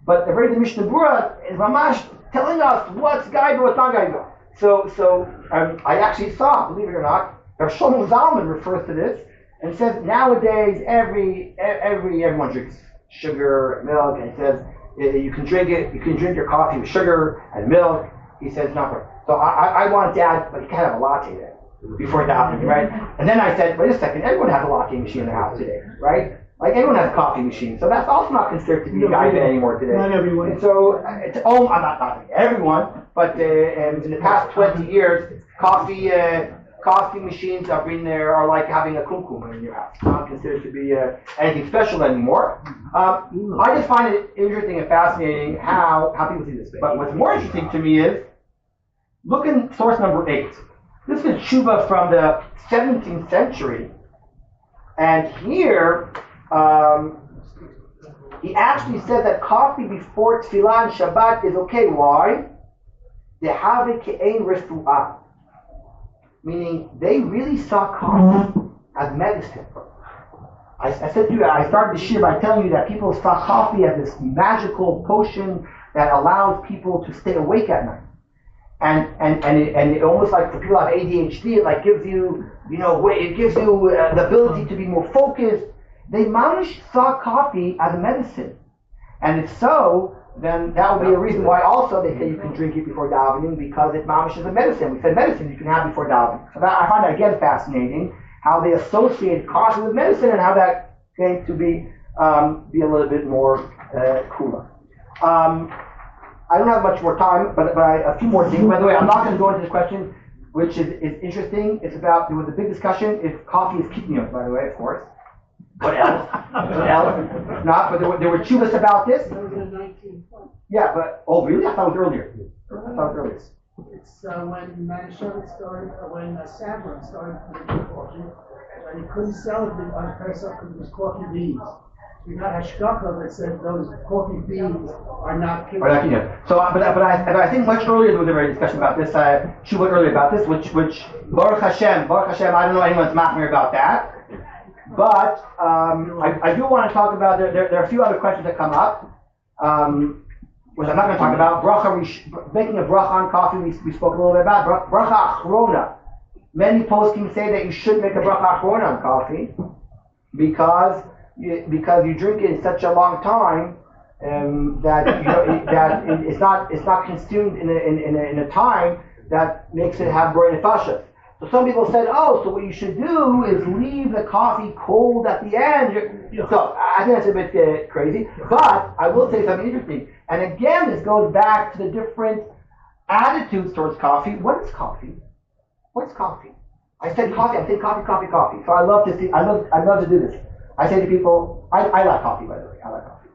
But the very Mishnah Berurah is mamash telling us what's gaiva, what's not gaiva. So I actually saw, believe it or not, Rav Shlomo Zalman refers to this and says nowadays everyone drinks sugar and milk, and he says you can drink your coffee with sugar and milk. He says not right. So I wanted to add, but you can't have a latte there before davening, right? And then I said, wait a second, everyone has a latte machine in their house today, right? Like everyone has a coffee machine, so that's also not considered to be gaiva anymore today. Not everyone. And so not everyone, but in the past 20 years, coffee machines are like having a kumkum in your house. It's not considered to be anything special anymore. I just find it interesting and fascinating how people see this. But what's more interesting to me is, look in source number 8. This is a tshuva from the 17th century, and here he actually said that coffee before Tefila and Shabbat is okay. Why? Dehave ke'ein refuah. Meaning, they really saw coffee as medicine. I said to you, I started the shir by telling you that people saw coffee as this magical potion that allows people to stay awake at night. And it almost like for people who have ADHD, it like gives you, it gives you the ability to be more focused. They mamish saw coffee as a medicine. And if so, then that would be a reason why also they say you can drink it before davening, because it mamish is a medicine. We said medicine you can have before davening. So I find that again fascinating, how they associate coffee with medicine and how that came to be a little bit more cooler. I don't have much more time, but a few more things. By the way, I'm not going to go into this question, which is interesting. It's about, there was a big discussion if coffee is kitnios, by the way, of course. What else? What else? Not, but there were chuvas about this. That was in 1920. Yeah, but, oh really? I thought it was earlier. I thought it was earlier. It's when Manischewitz started, when Aberman started making coffee, and he couldn't sell it on Pesach because it was coffee beans. We got hashgacha that said those coffee beans are not kosher. So, but I think much earlier there was a very discussion about this. She went earlier about this, which Baruch Hashem, I don't know anyone's machmir about that. But I do want to talk about there are a few other questions that come up, which I'm not going to talk about. Bracha, making a bracha on coffee. We spoke a little bit about bracha achrona. Many poskim say that you should make a bracha achrona on coffee because you drink it in such a long time that it's not consumed in a time that makes it have burning nefashos. So some people said, so what you should do is leave the coffee cold at the end. So I think that's a bit crazy, but I will say something interesting. And again, this goes back to the different attitudes towards coffee. What is coffee? What's coffee? I said coffee. I say coffee. So I love to do this. I say to people, I like coffee, by the way. I like coffee.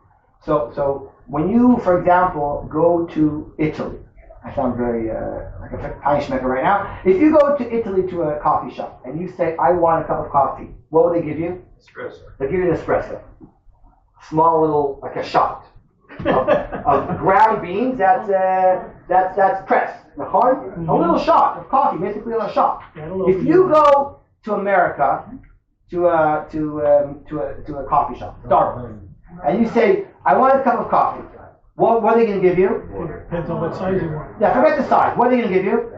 So when you, for example, go to Italy, I sound very like a Feinschmecker right now. If you go to Italy to a coffee shop and you say, I want a cup of coffee, what will they give you? Espresso. They'll give you an espresso. Small little, like a shot of ground beans that's pressed. A little shot of coffee, basically a shot. If you go to America, to a coffee shop, Starbucks, and you say, I want a cup of coffee. What are they going to give you? Depends on what size you want. Yeah, forget the size. What are they going to give you?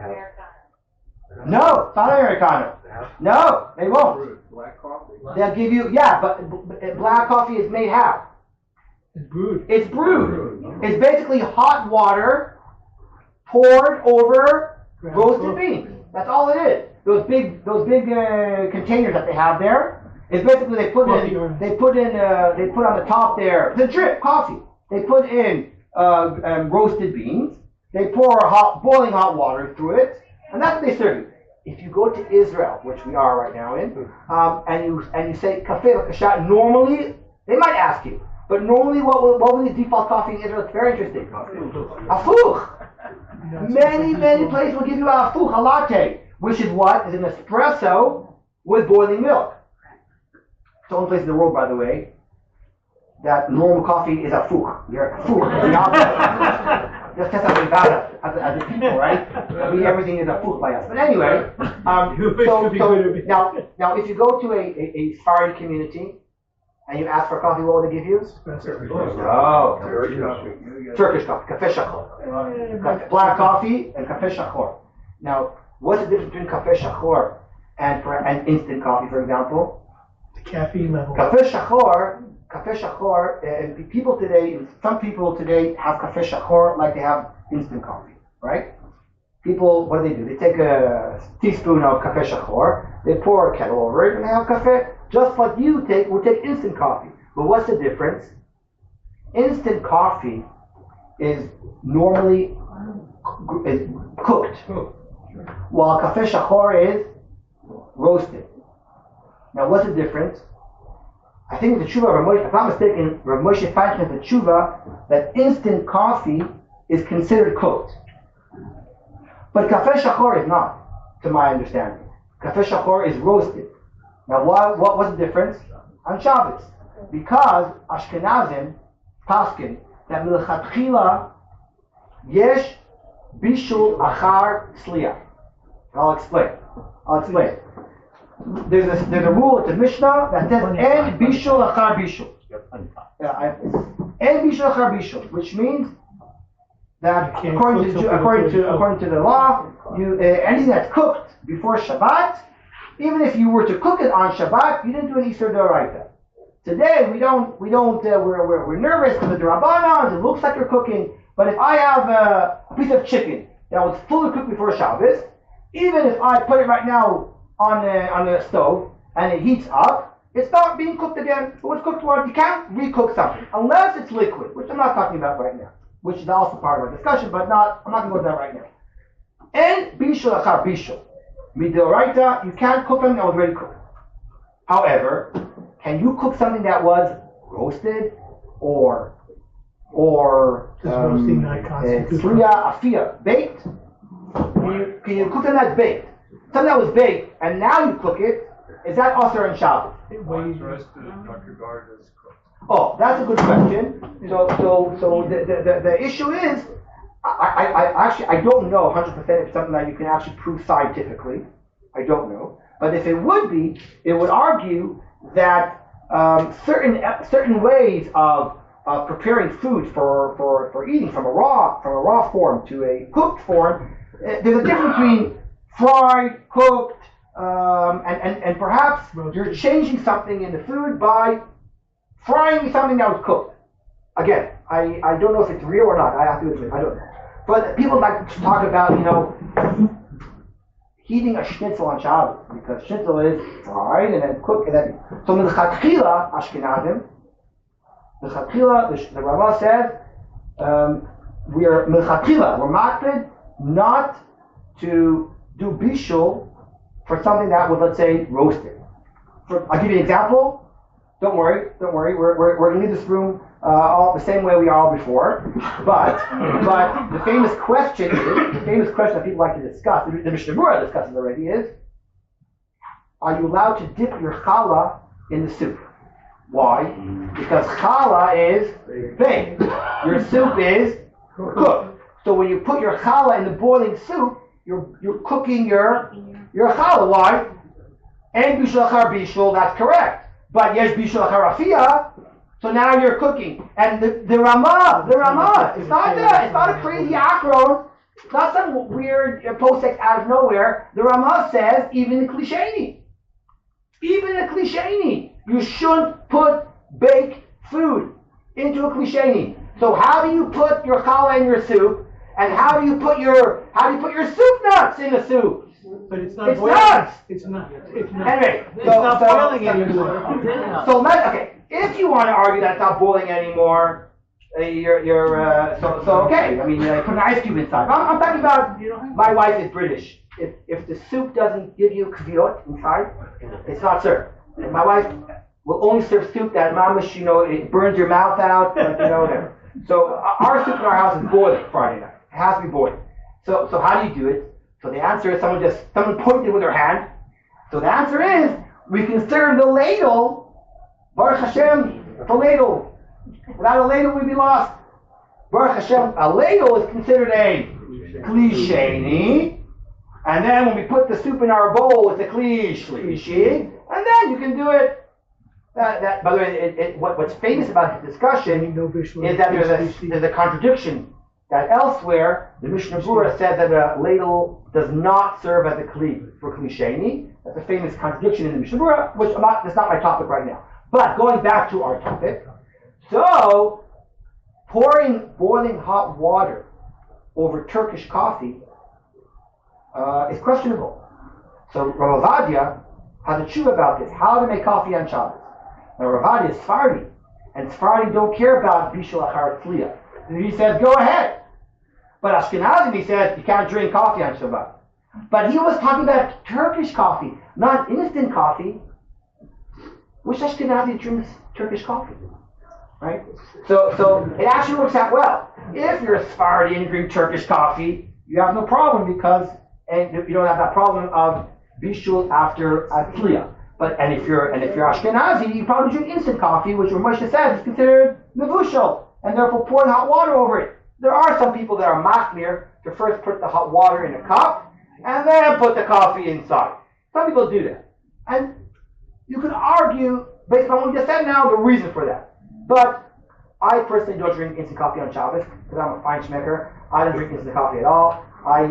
No, it's not Americano. No, they won't. Black coffee. They'll give you, but black coffee is made how? It's brewed. It's brewed. It's basically hot water poured over roasted beans. That's all it is. Those big containers that they have there. It's basically they put on the top there the drip coffee. They put in roasted beans. They pour boiling hot water through it, and that's what they serve you. If you go to Israel, which we are right now in, and you say kafe l'kashat, normally they might ask you, but normally what will the default coffee in Israel? It's very interesting. Afuch. Many places will give you a afuch, a latte, which is what is an espresso with boiling milk. It's the only place in the world, by the way, that normal coffee is afuch. You're afuch. Just test something about us as a people, right? Everything is afuch by us. But anyway, now if you go to a Sephardi community and you ask for coffee, what will they give you? No, Turkish coffee, kafe shachor. Black coffee and kafe shachor. Now, what's the difference between kafe shachor and instant coffee, for example? The caffeine level. Kafe shachor, people today, some people today have kafe shachor like they have instant coffee, right? People, what do? They take a teaspoon of kafe shachor, they pour a kettle over it, and they have kafe, just like you would take instant coffee. But what's the difference? Instant coffee is normally cooked, while kafe shachor is roasted. Now, what's the difference? I think the tshuva of Rabbi Moshe, if I'm not mistaken, Rabbi Moshe finds in the tshuva that instant coffee is considered cooked. But kafe shachor is not, to my understanding. Kafe shachor is roasted. Now, what was the difference? On Shabbos. Because Ashkenazim, paskin, that milchatchila yesh bishul achar sliach. I'll explain. There's a rule, it's a Mishnah that says en bishul achar bishul. En bishul achar bishul, which means that according to the law, anything that's cooked before Shabbat, even if you were to cook it on Shabbat, you didn't do an Isur D'Oraita. Today we're nervous because of the Rabbanans. It looks like you're cooking, but if I have a piece of chicken that was fully cooked before Shabbos, even if I put it right now on the stove and it heats up, it's not being cooked again. It was cooked once. You can't recook something unless it's liquid, which I'm not talking about right now, which is also part of our discussion, but I'm not going to go to that right now. And bishul achar bishul, midoraita, you can't cook them that was already cooked. However, can you cook something that was roasted or Does roasting not constitute- afia, baked? Can you cook something that's baked? Something that was baked and now you cook it, is that Asr and Shabbos? One's roasted, not regarded as cooked. Oh, that's a good question. So the issue is, I actually don't know 100% if it's something that you can actually prove scientifically. I don't know. But if it would be, it would argue that certain ways of preparing food for eating from a raw form to a cooked form, there's a difference between fried, cooked, and perhaps you're changing something in the food by frying something that was cooked. Again, I don't know if it's real or not. I have to admit, I don't know. But people like to talk about, heating a schnitzel on Shabbos, because schnitzel is fried and then cooked, and then so Milchatchila Ashkenazim, the Rabbi says we are Milchatchila, we're makpid not to do bishul for something that was, let's say, roasted. I'll give you an example. Don't worry. We're going to leave this room all the same way we are all before. But the famous question that people like to discuss, the Mishnah Berurah discusses already, is: are you allowed to dip your challah in the soup? Why? Because challah is baked. Your soup is cooked. So when you put your challah in the boiling soup, you're cooking your challah. Why? And bishul achar bishul, that's correct. But yes, bishul achar afia, so now you're cooking. And the Ramah, it's not a crazy akron, it's not some weird posek out of nowhere. The Ramah says, even in klisheni, you shouldn't put baked food into a klisheni. So how do you put your challah in your soup? And how do you put your soup nuts in the soup? But it's not It's boiling. nuts! It's not. Anyway, It's not boiling anymore. if you want to argue that it's not boiling anymore, so okay. I mean, put an ice cube inside. I'm talking about, my wife is British. If the soup doesn't give you kviot inside, it's not served. And my wife will only serve soup that mamish, it burns your mouth out, whatever. So our soup in our house is boiling Friday night. It has to be boiling. So how do you do it? So the answer is someone pointed with their hand. So the answer is, we can serve the ladle, Baruch Hashem, the ladle. Without a ladle, we'd be lost. Baruch Hashem, a ladle is considered a kli sheni, and then when we put the soup in our bowl, it's a kli shlishi, and then you can do it. By the way, what's famous about this discussion is that there's a contradiction. That elsewhere, the Mishnah Berurah said that a ladle does not serve as a kli for kli sheni. That's a famous contradiction in the Mishnah Berurah, which that's not my topic right now. But going back to our topic, so pouring boiling hot water over Turkish coffee is questionable. So Rav Ovadia has a tshuva about this, how to make coffee on Shabbos. Now Rav Ovadia is Sephardi, and Sephardi don't care about bishul achar tzliya. And he says, go ahead. But Ashkenazim, he says, you can't drink coffee on Shabbat. But he was talking about Turkish coffee, not instant coffee. Which Ashkenazi drinks Turkish coffee? Right? So it actually works out well. If you're a Sephardi and you drink Turkish coffee, you have no problem and you don't have that problem of bishul after tzliya. And if you're Ashkenazi, you probably drink instant coffee, which Moshe says is considered mevushal, and therefore pouring hot water over it. There are some people that are machmir to first put the hot water in a cup and then put the coffee inside. Some people do that. And you can argue, based on what we just said now, the reason for that. But I personally don't drink instant coffee on Shabbos because I'm a fine schmecker. I don't drink instant coffee at all. I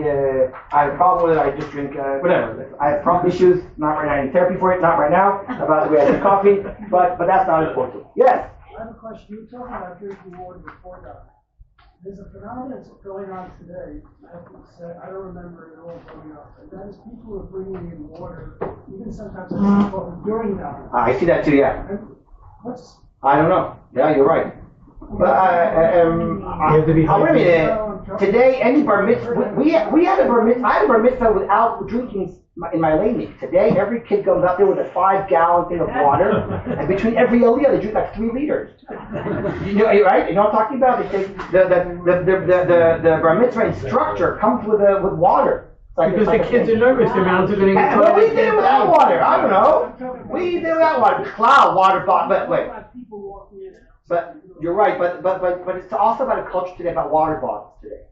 have a problem with it. I just drink whatever. I have problem issues. Not right now. I need therapy for it. Not right now. About the way I drink coffee. But that's not important. Yes? I have a question. You were talking about drinking water before that. There's a phenomenon that's going on today. I don't remember it all growing up. And that is people are bringing in water, even sometimes during that. I see that too, yeah. I don't know. Yeah, you're right. But you have to be wait a minute. Today, any bar mitzvah, we had a bar mitzvah, I had a bar mitzvah without drinking in my lane. Today, every kid goes up there with a 5-gallon thing of water, and between every aliyah, they drink like 3 liters. You know, right? You know what I'm talking about? They take the bar mitzvah instructor comes with water. Because the kids are nervous, their mouths are going to get But we did it without water. I don't know. We did it without water. Cloud water bottle. But wait. But you're right. But it's also about a culture today about water bottles today.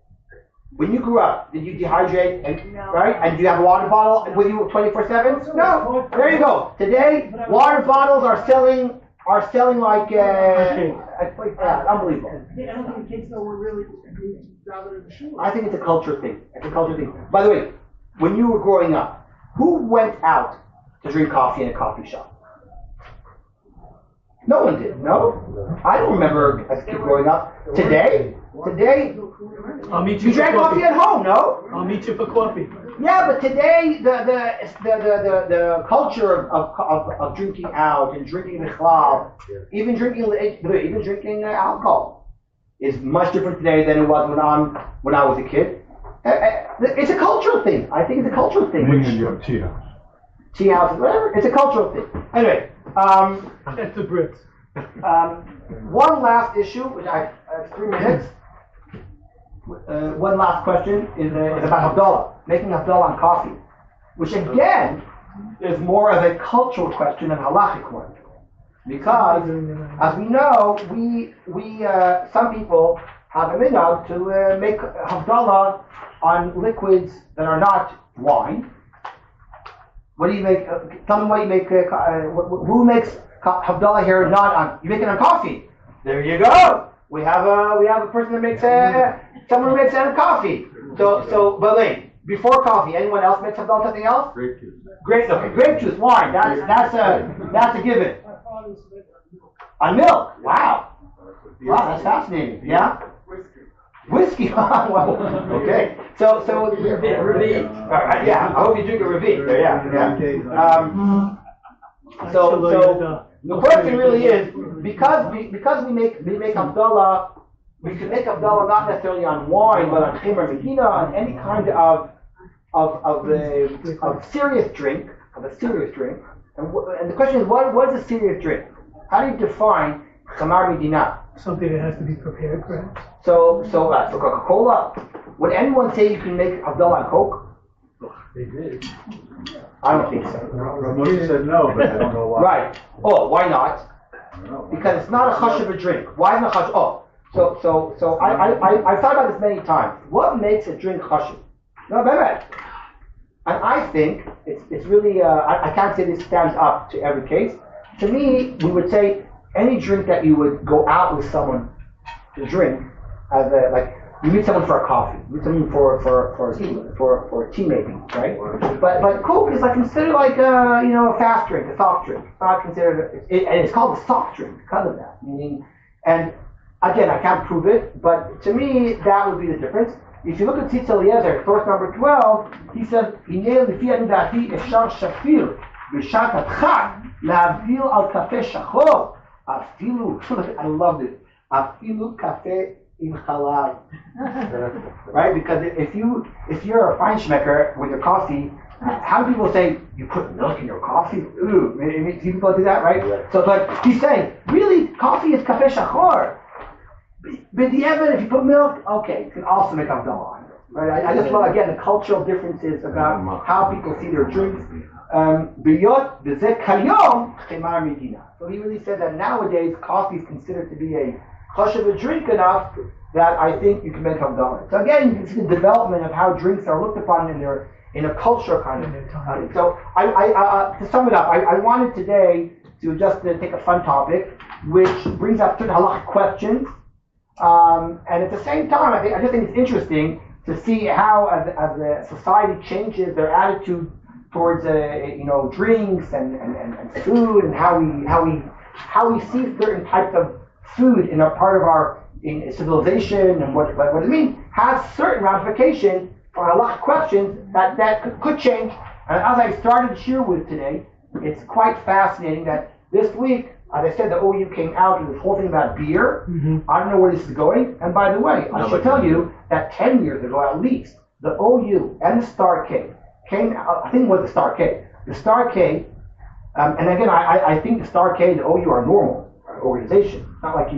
When you grew up, did you dehydrate? Right? And do you have a water bottle with you 24/7? No. There you go. Today, water bottles are selling like unbelievable. I don't think the kids know we're really gathered in the shul. I think it's a culture thing. It's a culture thing. By the way, when you were growing up, who went out to drink coffee in a coffee shop? No one did. No, I don't remember as a kid growing up. Today, I'll meet you you for drank coffee at home. No. I'll meet you for coffee. Yeah, but today the culture of drinking out and drinking michlal, even drinking alcohol, is much different today than it was when I was a kid. It's a cultural thing. I think it's a cultural thing. Being in your tea house. Tea house, whatever. It's a cultural thing. Anyway, That's the Brits. one last issue, which I have 3 minutes. One last question is about Havdalah, making Havdalah on coffee, which again is more of a cultural question than a halachic one, because as we know, we some people have a minhag to make Havdalah on liquids that are not wine. What do you make? Tell me what you make. Who makes Havdalah here? Not on. You make it on coffee. There you go. We have a person that makes someone who makes it on coffee. So but wait, before coffee, anyone else makes Havdalah something else? Grape juice. Grape juice, wine. That's a given. On milk. Wow, that's fascinating. Yeah. Whiskey. Well, okay. So Rabbi. Yeah. I hope you drink a Rabbi. Yeah. So the question really is because we make Havdalah, we can make Havdalah not necessarily on wine, but on Chimar Medina, on any kind of serious drink, And the question is, what is a serious drink? How do you define Chamar Medina? Something that has to be prepared, perhaps. So Coca-Cola. Would anyone say you can make Havdalah on Coke? They did. I don't think so. Moshe said no, but I don't know why. Right. Oh, why not? Because it's not a hush of a drink. Why isn't a hush? Oh, so I thought about this many times. What makes a drink hush? No, bad. And I think it's really I can't say this stands up to every case. To me, we would say any drink that you would go out with someone to drink, as you meet someone for a coffee, you meet someone for tea maybe, right? But Coke is considered a fast drink, a soft drink. It's not considered, and it's called a soft drink because of that. Meaning, and again, I can't prove it, but to me that would be the difference. If you look at Tzitz Eliezer, source number 12, he says, "Hinei lefi ani dati efshar shafir b'shat adchak la'avdil al kafeh shachor afilu." I love this. Afilu kafeh im halal. Right? Because if you're a feinschmecker with your coffee, how do people say you put milk in your coffee? Ooh, maybe people do that, right? So, but he's saying, really, coffee is kafeh shachor. But if you put milk, okay, you can also make Havdalah on it. Right? I just love, again, the cultural differences about how people see their drinks. B'yot b'zeh kayom chemar medina. So he really said that nowadays coffee is considered to be a hush of a drink enough that I think you can make Havdalah. So again, you can see the development of how drinks are looked upon in a culture kind of. So I to sum it up, I wanted today to just take a fun topic, which brings up certain halachic questions. And at the same time, I just think it's interesting to see how, as the society changes their attitude towards drinks and food, and how we see certain types of food in a part of our civilization, and what it means has certain ramifications for a lot of questions that could change. And as I started to share with today, it's quite fascinating that this week, as I said, the OU came out with this whole thing about beer. Mm-hmm. I don't know where this is going. And by the way, I should tell you that 10 years ago at least, the OU and the Star K came out, I think it was the Star K. The Star K, and again, I think the Star K and the OU are normal organization. It's not like,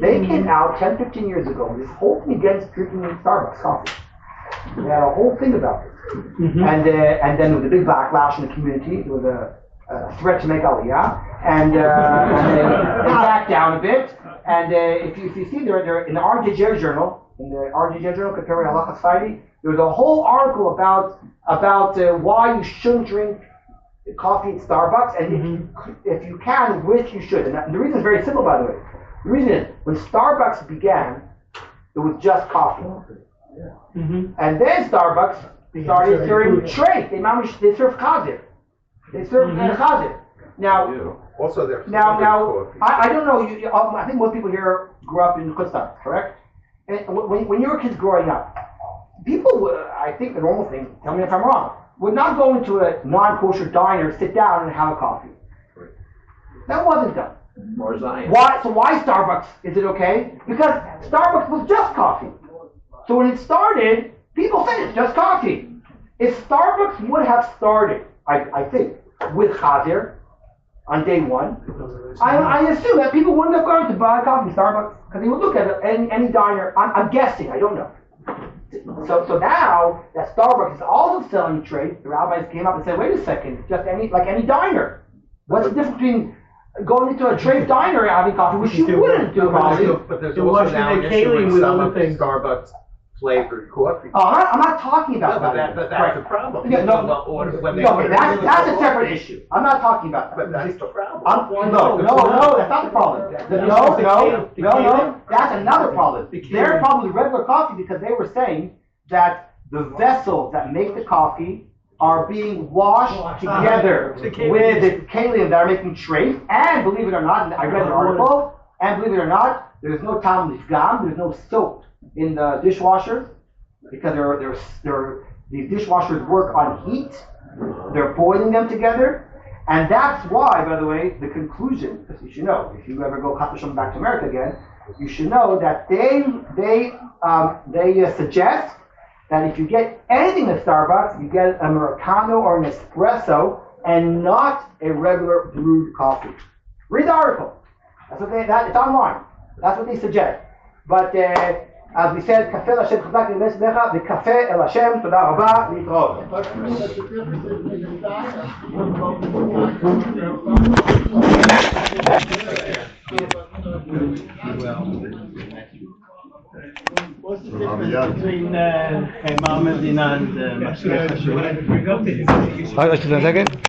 they came out 10, 15 years ago with this whole thing against drinking Starbucks coffee. They had a whole thing about it. Mm-hmm. And then there was a big backlash in the community. There was a threat to make Aliyah. And they backed down a bit. And if you see, they're in the RJJ Journal, Contemporary Halacha Society, there was a whole article about why you shouldn't drink coffee at Starbucks, and if you can, which you should. And the reason is very simple, by the way. The reason is, when Starbucks began, it was just coffee. Mm-hmm. And then Starbucks started serving trade. They serve chazer. They serve chazer. Now, also there. Now, I don't know. I think most people here grew up in Chutzpah, correct? And when you were kids growing up, people would, I think the normal thing, tell me if I'm wrong, would not go into a non-kosher diner, sit down and have a coffee. Right. That wasn't done. Why? So why Starbucks is it okay? Because Starbucks was just coffee. So when it started, people said it's just coffee. If Starbucks would have started, I think, with chazer on day one, I assume that people wouldn't have gone to buy coffee at Starbucks because they would look at it, any diner. I'm guessing. I don't know. So now that Starbucks is also selling trade, the rabbis came up and said, wait a second, just any diner. What's the difference between going into a trade diner and having coffee, which you wouldn't do probably? But there's also now an issue with some of the Starbucks flavored coffee. Oh, I'm not talking about that. But that's the problem. Yeah, that's a separate issue. I'm not talking about that. But that's the problem. No, that's not the problem. No, that's another problem. They're probably regular coffee because they were saying that the vessels that make the coffee are being washed together with the kalim that are making treif, and believe it or not, I read the article, and believe it or not, there's no tam lifgam, there's no soap in the dishwashers, because these dishwashers work on heat, they're boiling them together, and that's why, by the way, the conclusion, because you should know, if you ever go back to America again, you should know that they suggest that if you get anything at Starbucks, you get an Americano or an espresso, and not a regular brewed coffee. Read the article. That's what it's online. That's what they suggest. But as we said, Kafe El Hashem Chazak L'Mes Necha, the Kafe El Hashem, Toda Rabba, L'Yitrot. What's the difference between Aberman and Mashgiach Hashuvah?